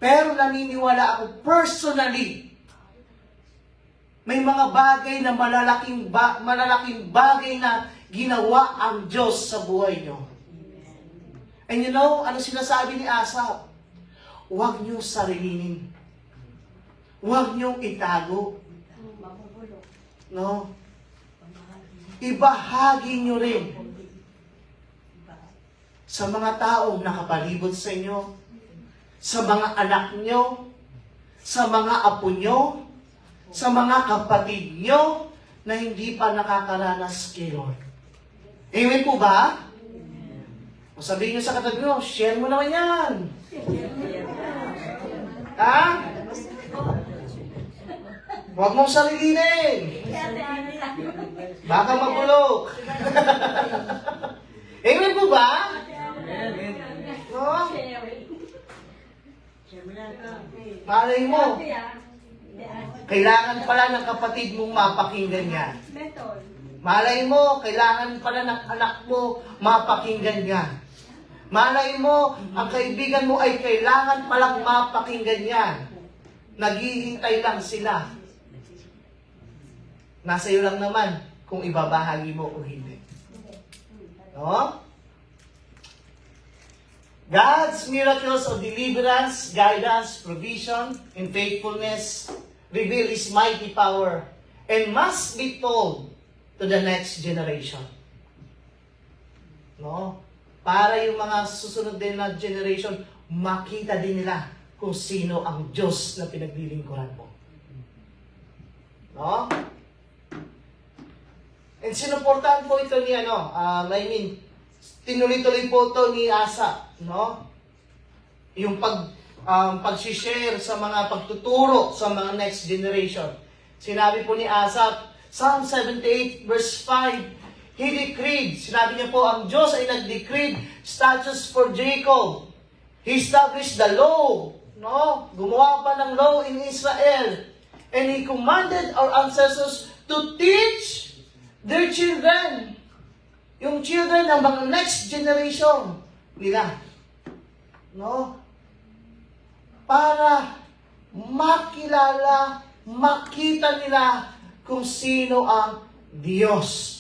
Pero naniniwala ako personally, may mga bagay na malalaking bagay na ginawa ang Diyos sa buhay nyo. And you know, ano sinasabi ni Asaph? Huwag nyo sarilinin. Huwag nyo itago. No? Ibahagi nyo rin sa mga taong nakapalibot sa inyo, sa mga anak nyo, sa mga apo nyo, sa mga kapatid nyo na hindi pa nakakaranas kay Lord. Amen po ba? O sabihin nyo sa katabi nyo, share mo naman yan. Ha? Huwag mong sarilinin. Baka mabulok. Amen po ba? No? Malay mo, kailangan pala ng kapatid mong mapakinggan yan. Malay mo, kailangan pala ng anak mo mapakinggan yan. Malay mo, ang kaibigan mo ay kailangan palang mapakinggan yan. Naghihintay lang sila. Nasa iyo lang naman kung ibabahagi mo o hindi. No? God's miracles of deliverance, guidance, provision, and faithfulness reveal His mighty power and must be told to the next generation. No? Para yung mga susunod din na generation, makita din nila kung sino ang Diyos na pinaglilingkuran mo. No? And sinuportahan po ito ni tinuloy-tuloy po ito ni Asa, no? Yung pag-share sa mga pagtuturo sa mga next generation. Sinabi po ni Asa, Psalm 78 verse 5, He decreed, sinabi niya po, ang Diyos ay nag-decreed statutes for Jacob. He established the law, no? Gumawa pa ng law in Israel. And He commanded our ancestors to teach their children. Yung children ng mga next generation nila. No? Para makilala, makita nila kung sino ang Diyos.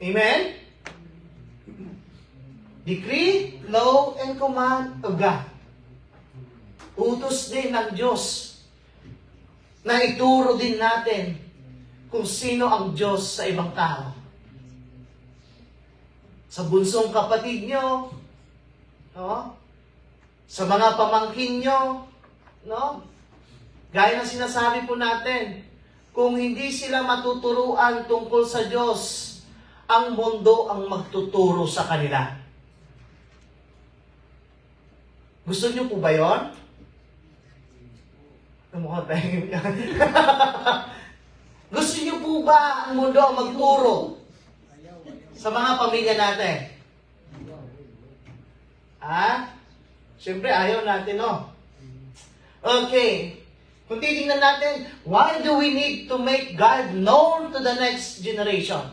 Amen? Decree, law, and command of God. Utos din ng Diyos na ituro din natin kung sino ang Diyos sa ibang tao. Sa bunsong kapatid nyo, no? Sa mga pamangkin nyo, no? Gaya ng sinasabi po natin, kung hindi sila matuturuan tungkol sa Diyos, ang mundo ang magtuturo sa kanila. Gusto nyo po ba yun? Mukhang tayo yan. Gusto nyo po ba ang mundo ang magturo sa mga pamilya natin? Siyempre, ayaw natin, no? Okay. Kung titingnan natin, why do we need to make God known to the next generation?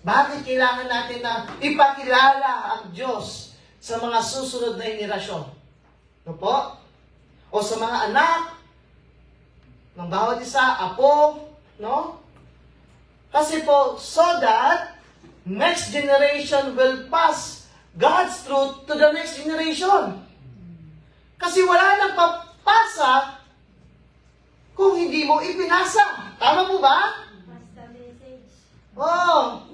Bakit kailangan natin na ipakilala ang Diyos sa mga susunod na henerasyon? No po? O sa mga anak ng bawat isa, apo, no? Kasi po, so that next generation will pass God's truth to the next generation. Kasi wala nang papasa kung hindi mo ipinasa. Tama po ba? Oh.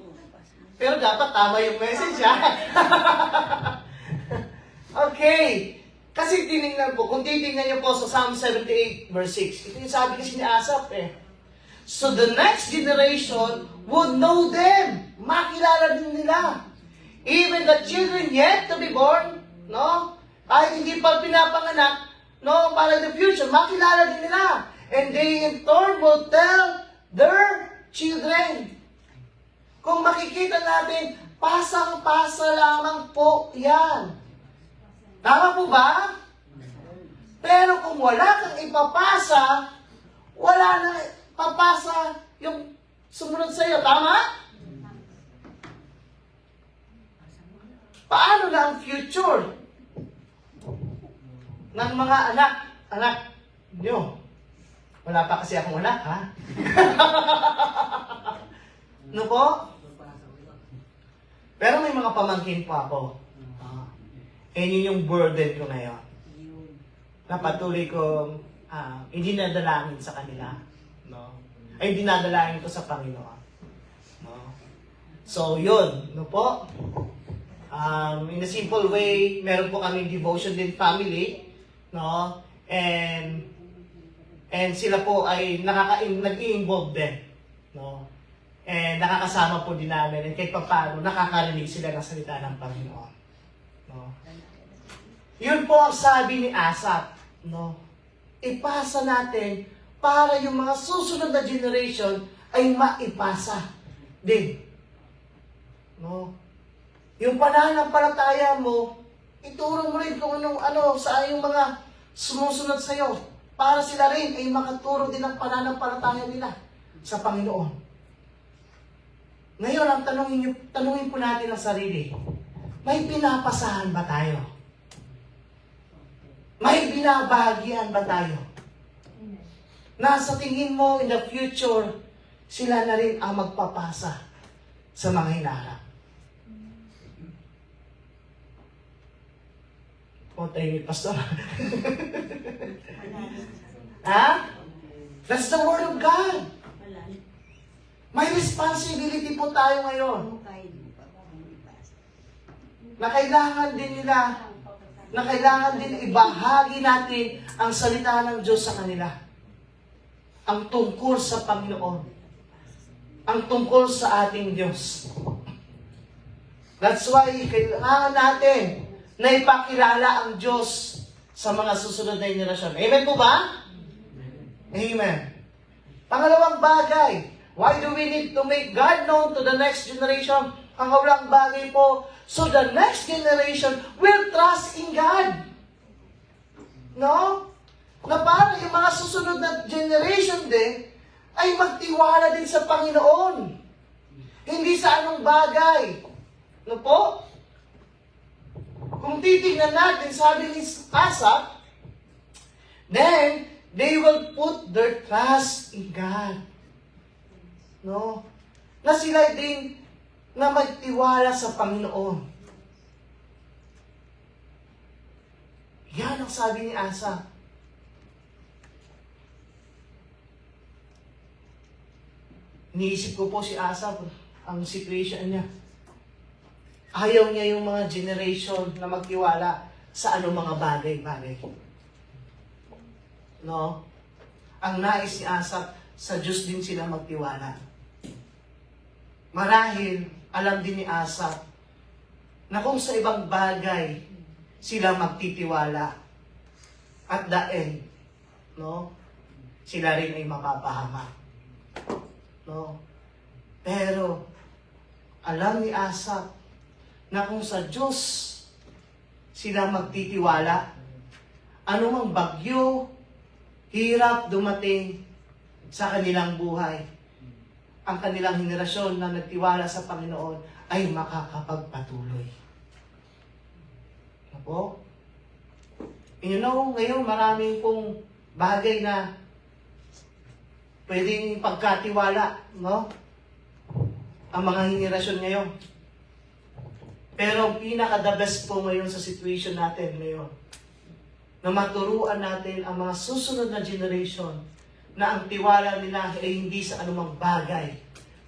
Pero dapat tama yung message, ha? Okay. Kasi tinignan po, kung titingnan niyo po sa Psalm 78 verse 6, ito yung sabi kasi ni Asaph eh. So the next generation would know them. Makilala din nila. Even the children yet to be born, no? Kahit hindi pa pinapanganak, no, para in the future, makilala din nila. And they in turn will tell their children. Kung makikita natin, pasang-pasa lamang po yan. Tama po ba? Pero kung wala kang ipapasa, wala na papasa yung sumunod sa iyo. Tama? Paano na ang future ng mga anak nyo? Wala pa kasi akong anak, ha? No po? Pero may mga pamangkin pa ako. Yun yung burden ko ngayon. Na patuloy ko dinadalangin sa kanila. No? Ay, dinadalangin ko sa Panginoon. No? So, yun. No po? In a simple way, meron po kaming devotion din family. No? And sila po ay nag-i-involve din. No? And nakakasama po din namin. And kahit pa paano, nakakarinig sila ng salita ng Panginoon. No? Yun po ang sabi ni Asaph, no? Ipasa natin para yung mga susunod na generation ay maipasa din. No? Yung pananampalataya mo, ituro mo rin kung ano sa yung mga sumusunod sa iyo para sila rin ay makaturo din ng pananampalataya nila sa Panginoon. Ngayon, ang tanungin po natin ang sarili, may pinapasahan ba tayo? May binabahagian ba tayo? Na sa tingin mo in the future, sila na rin ang magpapasa sa mga hinaharap. O tayo ni Pastor. Ha? That's the Word of God. May responsibility po tayo ngayon. Na kailangan din ibahagi natin ang salita ng Diyos sa kanila. Ang tungkol sa Panginoon. Ang tungkol sa ating Diyos. That's why kailangan natin na ipakilala ang Diyos sa mga susunod na henerasyon. Amen po ba? Amen. Pangalawang bagay, why do we need to make God known to the next generation? Pangalawang bagay po, so the next generation will trust in God. No? Na para yung mga susunod na generation din ay magtiwala din sa Panginoon. Hindi sa anong bagay. No po? Kung titignan natin, sabi ni Asaph, then they will put their trust in God. No? Na sila din na magtiwala sa Panginoon. Yan ang sabi ni Asaph. Iniisip ko po si Asaph, ang situation niya. Ayaw niya yung mga generation na magtiwala sa anong mga bagay-bagay. No? Ang nais ni Asaph, sa Diyos din sila magtiwala. Marahil, alam din ni Asaph na kung sa ibang bagay sila magtitiwala, at the end, no? Sila rin ay mapapahamak. No? Pero, alam ni Asaph na kung sa Diyos sila magtitiwala, anumang bagyo, hirap dumating sa kanilang buhay, ang kanilang henerasyon na nagtiwala sa Panginoon ay makakapagpatuloy. Ano po? You know, ngayon maraming pong bagay na pwedeng pagkatiwala, no? Ang mga henerasyon ngayon. Pero pinaka-the best po ngayon sa situation natin ngayon, na maturuan natin ang mga susunod na generation na ang tiwala nila ay hindi sa anumang bagay,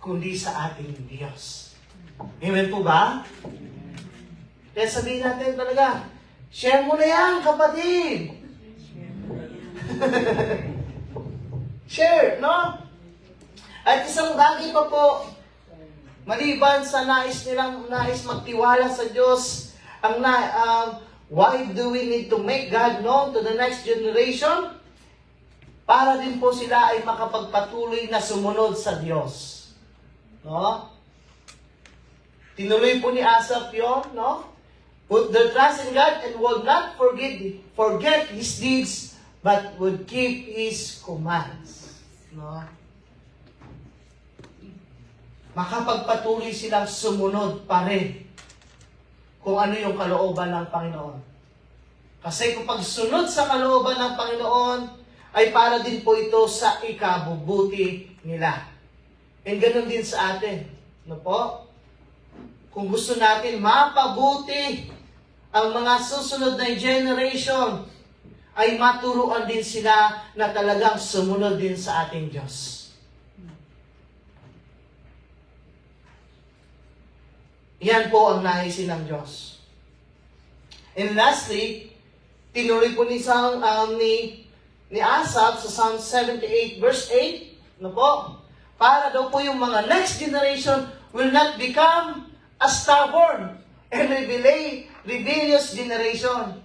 kundi sa ating Diyos. Amen po ba? Kaya sabihin natin talaga, Share mo na yan, kapatid. Share, no? At isang bagay pa po, maliban sa nais magtiwala sa Diyos, why do we need to make God known to the next generation? Para din po sila ay makapagpatuloy na sumunod sa Diyos. No? Tinuloy po ni Asaph yun, no? Put their trust in God and would not forget His deeds, but would keep His commands. No? Makapagpatuloy silang sumunod pa rin kung ano yung kalooban ng Panginoon. Kasi kung pagsunod sa kalooban ng Panginoon, ay para din po ito sa ikabubuti nila. And ganun din sa atin. No po? Kung gusto natin mapabuti ang mga susunod na generation, ay maturuan din sila na talagang sumunod din sa ating Diyos. Yan po ang naisin ng Diyos. And lastly, tinuloy po ni Asaph sa Psalm 78 verse 8, no po? Para daw po yung mga next generation will not become a stubborn and rebellious generation.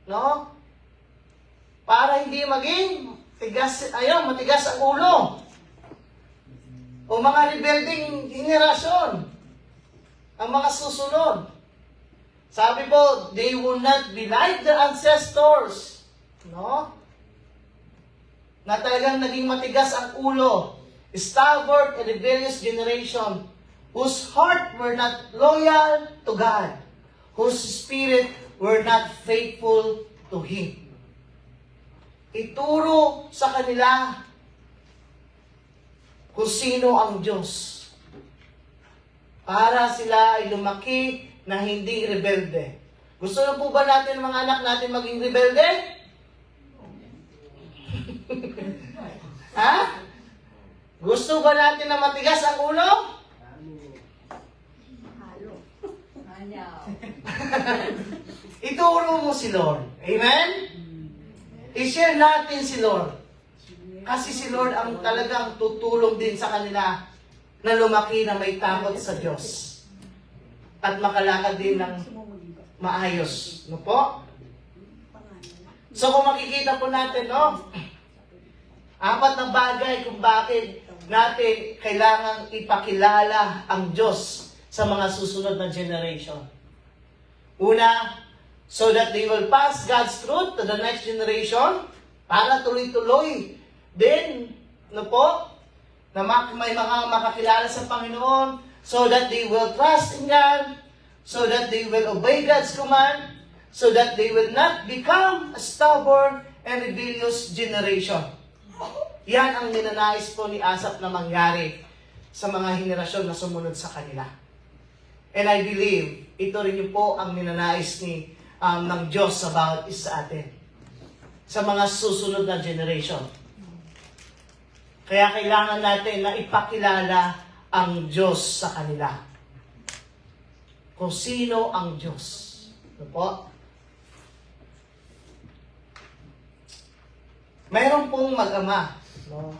No? Para hindi maging matigas ang ulo. O mga rebelding henerasyon. Ang mga susunod. Sabi po, they will not be like their ancestors. No? Na talagang naging matigas ang ulo. Stubborn and rebellious generation whose heart were not loyal to God, whose spirit were not faithful to Him. Ituro sa kanila kung sino ang Diyos para sila ay lumaki na hindi rebelde. Gusto na po ba natin mga anak natin maging rebelde? Ha? Gusto ba natin na matigas ang ulo? Ituro mo si Lord. Amen? I-share natin si Lord. Kasi si Lord ang talagang tutulong din sa kanila na lumaki na may takot sa Diyos. At makalakad din ng maayos. No po? So kung makikita po natin, no? 4 na bagay kung bakit natin kailangang ipakilala ang Diyos sa mga susunod na generation. Una, so that they will pass God's truth to the next generation para tuloy-tuloy din, no po, na may mga makakilala sa Panginoon so that they will trust in God, so that they will obey God's command, so that they will not become a stubborn and rebellious generation. Yan ang ninanais po ni Asaph na mangyari sa mga henerasyon na sumunod sa kanila. And I believe, ito rin yung po ang ninanais ng Diyos sa bawat isa sa atin. Sa mga susunod na generation. Kaya kailangan natin na ipakilala ang Diyos sa kanila. Kung sino ang Diyos. Ano po? Mayroon pong mag-ama. No?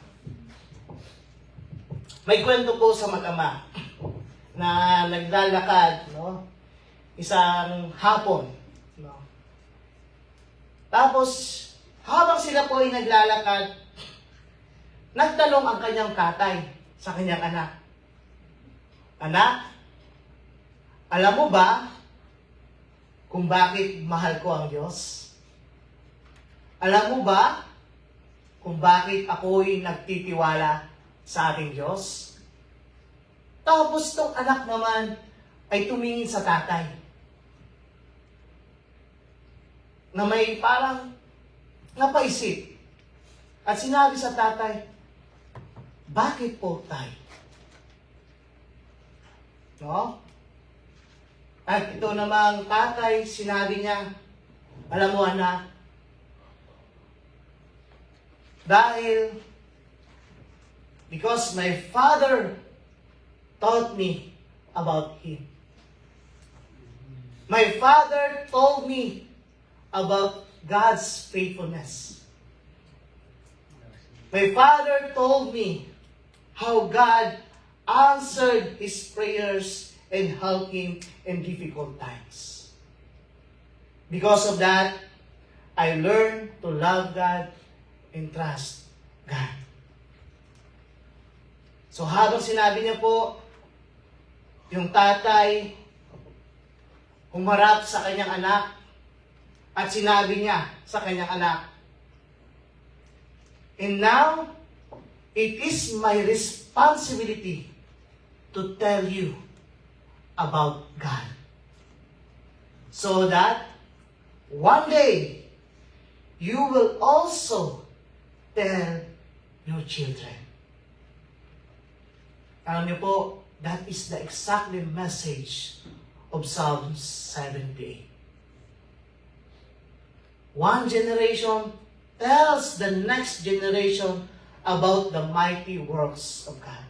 May kwento po sa mag-ama na naglalakad, no? Isang hapon, no? Tapos, habang sila po ay naglalakad, nagtanong ang kanyang tatay sa kanyang anak. Anak, alam mo ba kung bakit mahal ko ang Diyos? Alam mo ba kung bakit ako'y nagtitiwala sa ating Diyos? Tapos tong anak naman ay tumingin sa tatay. Na may parang napaisip. At sinabi sa tatay, bakit po, tay? No? At ito namang tatay, sinabi niya, alam mo anak, because my father taught me about Him. My father told me about God's faithfulness. My father told me how God answered his prayers and helped him in difficult times. Because of that, I learned to love God and trust God. So habang sinabi niya po, yung tatay humarap sa kanyang anak at sinabi niya sa kanyang anak, "And now, it is my responsibility to tell you about God. So that one day, you will also tell your children." Alam niyo po, that is the exactly message of Psalm 78. One generation tells the next generation about the mighty works of God.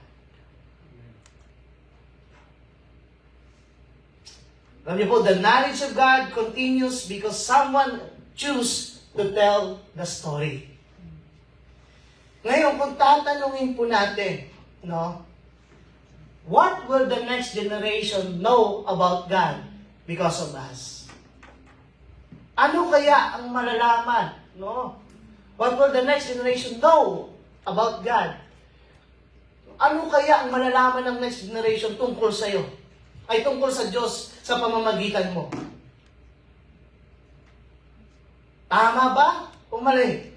Alam niyo po, the knowledge of God continues because someone choose to tell the story. Ngayon, kung tatanungin po natin, what will the next generation know about God because of us? Ano kaya ang malalaman, What will the next generation know about God? Ano kaya ang malalaman ng next generation tungkol sa iyo? Ay tungkol sa Diyos sa pamamagitan mo? Tama ba o mali?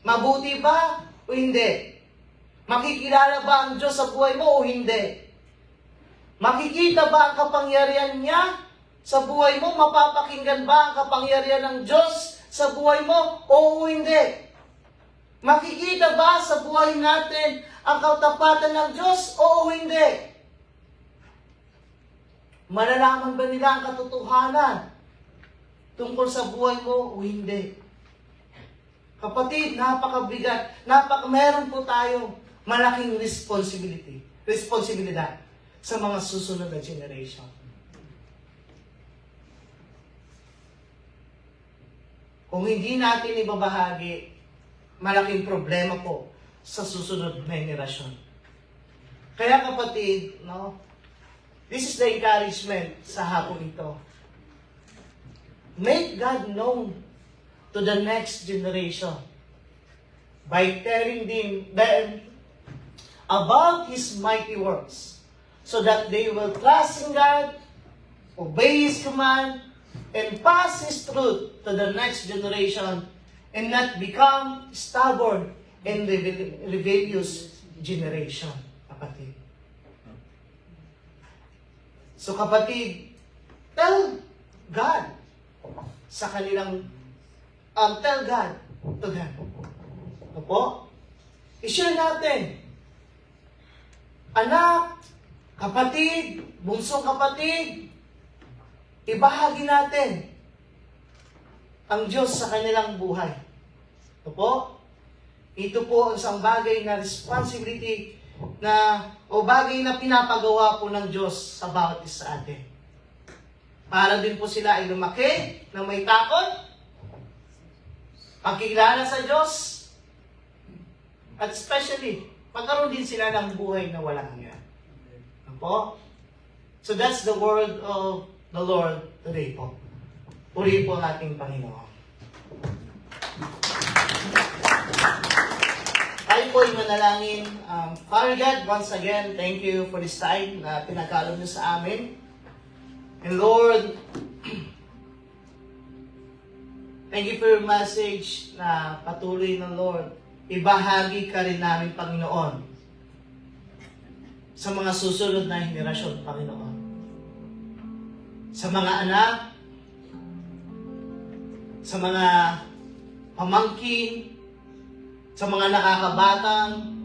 Mabuti ba o hindi? Makikilala ba ang Diyos sa buhay mo o hindi? Makikita ba ang kapangyarihan niya sa buhay mo? Mapapakinggan ba ang kapangyarihan ng Diyos sa buhay mo o hindi? Makikita ba sa buhay natin ang katapatan ng Diyos o hindi? Malalaman ba nila ang katotohanan tungkol sa buhay mo o hindi? Kapatid, napakabigat. Meron po tayong malaking responsibilidad sa mga susunod na generation. Kung hindi natin ibabahagi, malaking problema po sa susunod na henerasyon. Kaya kapatid, this is the encouragement sa hapon ito. Make God known to the next generation by telling them about His mighty works, so that they will trust in God, obey His command, and pass His truth to the next generation, and not become stubborn and rebellious generation, kapatid. So kapatid, tell God sa kanilang, tell God to them. Ano po? I-share natin. Anak, kapatid, bunsong kapatid, ibahagi natin ang Diyos sa kanilang buhay. Ito po, ito po ang isang bagay na responsibility o bagay na pinapagawa po ng Diyos sa bawat isa atin. Para din po sila ay lumaki na may takot, pagkilala sa Diyos, at especially, pagkaroon din sila ng buhay na walang hanggan. Ano po? So that's the word of the Lord today po. Purihin po ang ating Panginoon. Tayo po ay manalangin. Father God, once again, thank you for this time na pinagkaloob niyo sa amin. And Lord, thank you for your message na patuloy ng Lord. Ibahagi ka rin namin, Panginoon, sa mga susunod na henerasyon, Panginoon. Sa mga anak, sa mga pamangkin, sa mga nakakabatang,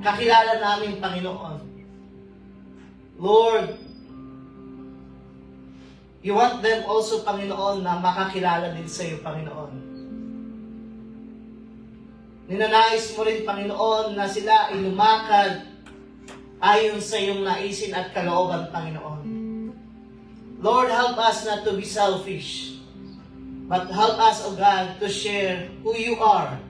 kakilala namin, Panginoon. Lord, you want them also, Panginoon, na makakilala din sa iyo, Panginoon. Ninanais mo rin, Panginoon, na sila ay lumakad ayon sa iyong naisin at kalooban, Panginoon. Lord, help us not to be selfish. But help us, O God, to share who you are.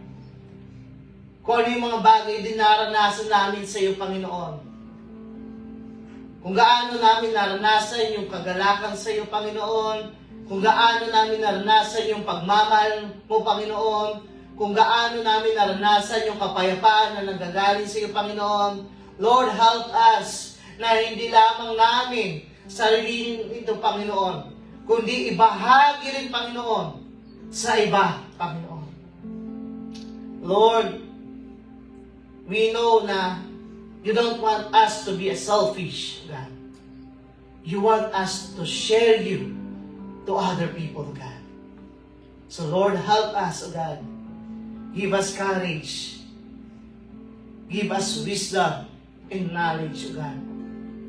Kung ano yung mga bagay din naranasan namin sa iyo, Panginoon. Kung gaano namin naranasan yung kagalakan sa iyo, Panginoon. Kung gaano namin naranasan yung pagmamahal mo, Panginoon. Kung gaano namin naranasan yung kapayapaan na nanggagaling sa iyo, Panginoon. Lord, help us na hindi lamang namin sarili ito, Panginoon, kundi ibahagi rin, Panginoon, sa iba, Panginoon. Lord, we know na you don't want us to be a selfish, God. You want us to share you to other people, God. So, Lord, help us, O God. Give us courage. Give us wisdom and knowledge, O God,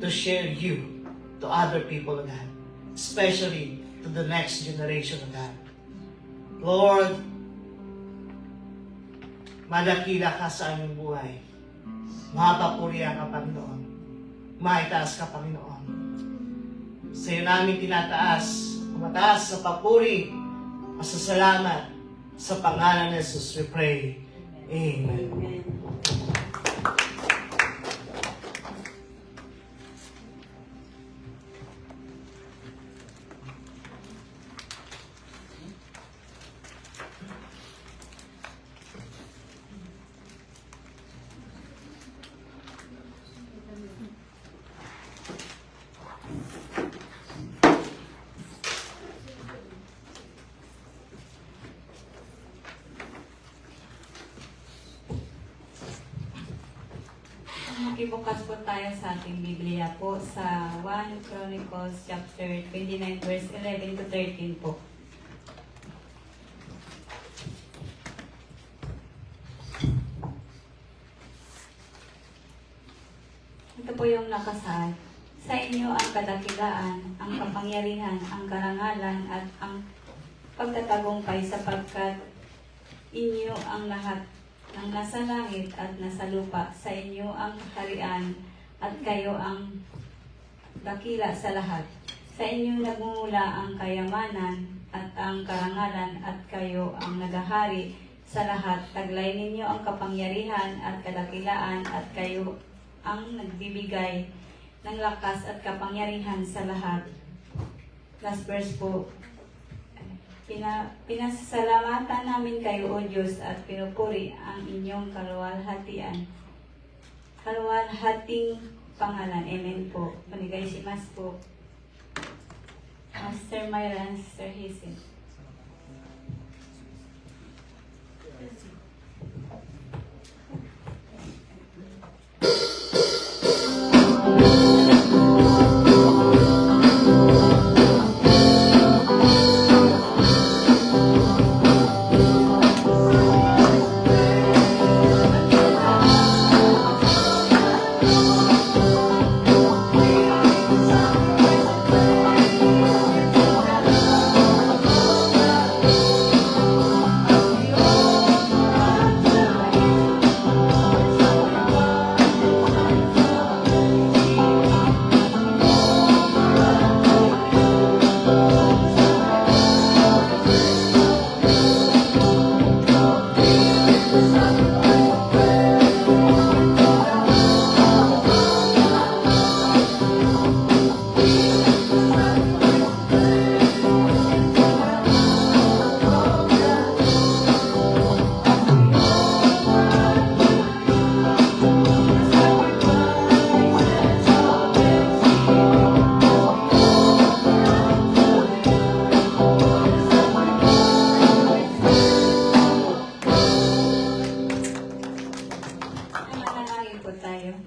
to share you to other people, O God. Especially to the next generation, O God. Lord, madakila ka sa aming buhay. Mapapurihan ka, Panginoon. Maitaas ka, Panginoon. Sa iyo namin tinataas, mataas sa papuri, masasalamat sa pangalan ni Jesus, we pray. Amen. Makibukas po tayo sa ating Biblia po sa 1 Chronicles chapter 29 verse 11 to 13 po. Ito po yung nakasaad. Sa inyo ang kadakilaan, ang kapangyarihan, ang karangalan at ang pagtatagumpay sapagkat inyo ang lahat ng nasa langit at nasa lupa. Sa inyo ang kaharian at kayo ang dakila sa lahat. Sa inyo nagmumula ang kayamanan at ang karangalan at kayo ang nagahari sa lahat. Taglay ninyo ang kapangyarihan at kadakilaan at kayo ang nagbibigay ng lakas at kapangyarihan sa lahat. Last verse po. Pinasasalamatan namin kayo, O Diyos, at pinupuri ang inyong kaluwalhating pangalan. Amen po. Onegaishimasu po. Master Myra and Sister Hazel.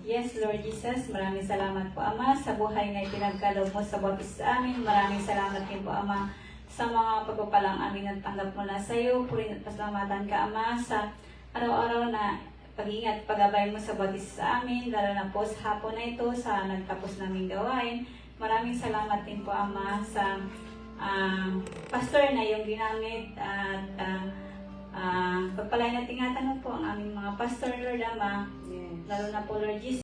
Yes, Lord Jesus, maraming salamat po, Ama, sa buhay na ipinagkaloob mo sa bawat isa sa amin. Maraming salamat din po, Ama, sa mga pagpapalang amin at tanggap mula sa iyo. Purin at pasalamatan ka, Ama, sa araw-araw na pag-ingat, pag-abay mo sa bawat isa sa amin, lalo na po sa hapon na ito, sa nagtapos naming gawain. Maraming salamat din po, Ama, sa pastor na yung ginamit at pagpalain at ingatan mo po ang aming mga pastor, Lord, Ama, lalo na po, Lord Jesus.